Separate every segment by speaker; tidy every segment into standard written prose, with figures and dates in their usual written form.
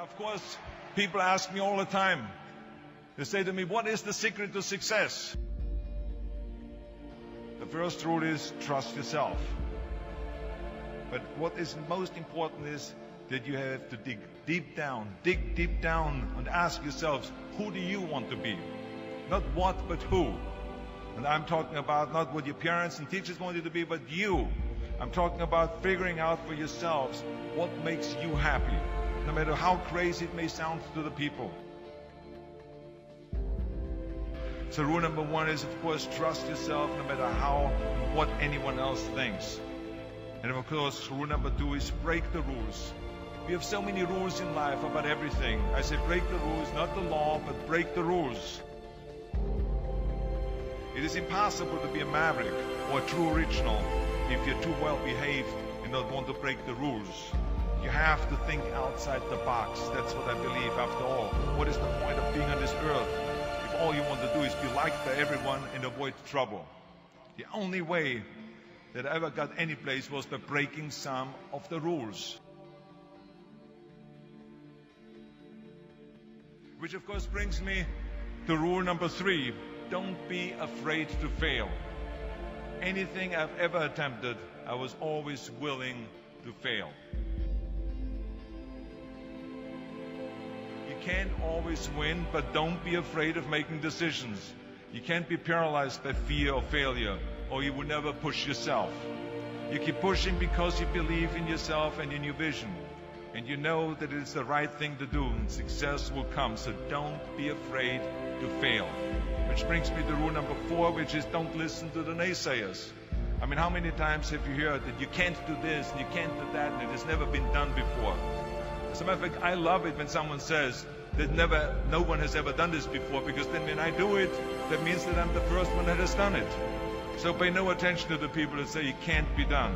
Speaker 1: Of course, people ask me all the time. They say to me, what is the secret to success? The first rule is trust yourself. But what is most important is that you have to dig deep down and ask yourselves, who do you want to be? Not what, but who. And I'm talking about not what your parents and teachers want you to be, but you. I'm talking about figuring out for yourselves what makes you happy, no matter how crazy it may sound to the people. So rule number one is, of course, trust yourself no matter what anyone else thinks. And of course, rule number two is break the rules. We have so many rules in life about everything. I say break the rules, not the law, but break the rules. It is impossible to be a maverick or a true original if you're too well behaved and don't want to break the rules. You have to think outside the box. That's what I believe after all. What is the point of being on this earth if all you want to do is be liked by everyone and avoid trouble? The only way that I ever got any place was by breaking some of the rules. Which of course brings me to rule number three. Don't be afraid to fail. Anything I've ever attempted, I was always willing to fail. You can't always win, but don't be afraid of making decisions. You can't be paralyzed by fear of failure, or you will never push yourself. You keep pushing because you believe in yourself and in your vision. And you know that it is the right thing to do, and success will come. So don't be afraid to fail. Which brings me to rule number four, which is don't listen to the naysayers. I mean, how many times have you heard that you can't do this and you can't do that and it has never been done before? As a matter of fact, I love it when someone says that no one has ever done this before, because then when I do it, that means that I'm the first one that has done it. So pay no attention to the people that say it can't be done.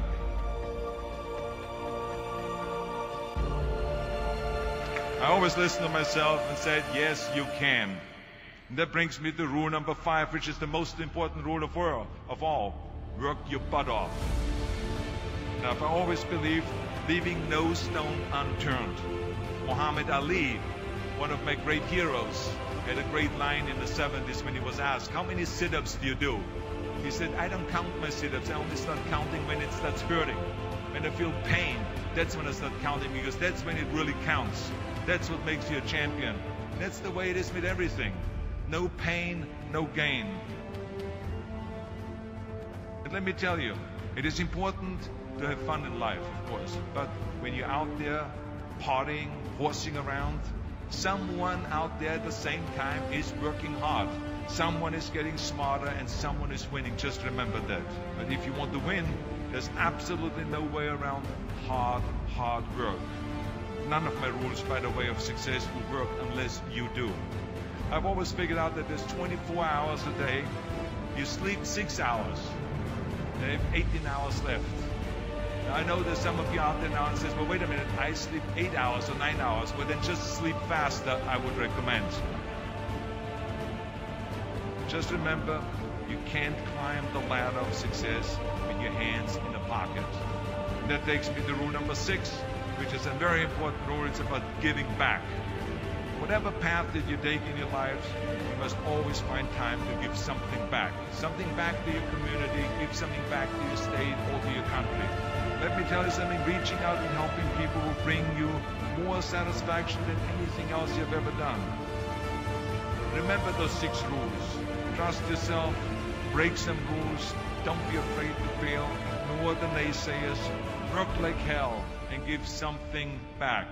Speaker 1: I always listen to myself and said, yes, you can. And that brings me to rule number five, which is the most important rule of all. Work your butt off. Now, I always believe leaving no stone unturned. Muhammad Ali, one of my great heroes, had a great line in the 70s when he was asked, how many sit-ups do you do? He said, I don't count my sit-ups. I only start counting when it starts hurting. When I feel pain, that's when I start counting, because that's when it really counts. That's what makes you a champion. That's the way it is with everything. No pain, no gain. And let me tell you, it is important to have fun in life, of course. But when you're out there partying, horsing around, someone out there at the same time is working hard. Someone is getting smarter and someone is winning. Just remember that. But if you want to win, there's absolutely no way around hard work. None of my rules, by the way, of success will work unless you do. I've always figured out that there's 24 hours a day. You sleep 6 hours. You have 18 hours left. Now, I know there's some of you out there now and says, well, wait a minute, I sleep 8 hours or 9 hours. Well, then just sleep faster, I would recommend. Just remember, you can't climb the ladder of success with your hands in a pocket. And that takes me to rule number 6, which is a very important rule. It's about giving back. Whatever path that you take in your lives, you must always find time to give something back. Something back to your community, give something back to your state or to your country. Let me tell you something, reaching out and helping people will bring you more satisfaction than anything else you've ever done. Remember those 6 rules. Trust yourself, break some rules, don't be afraid to fail, ignore the naysayers, work like hell, and give something back.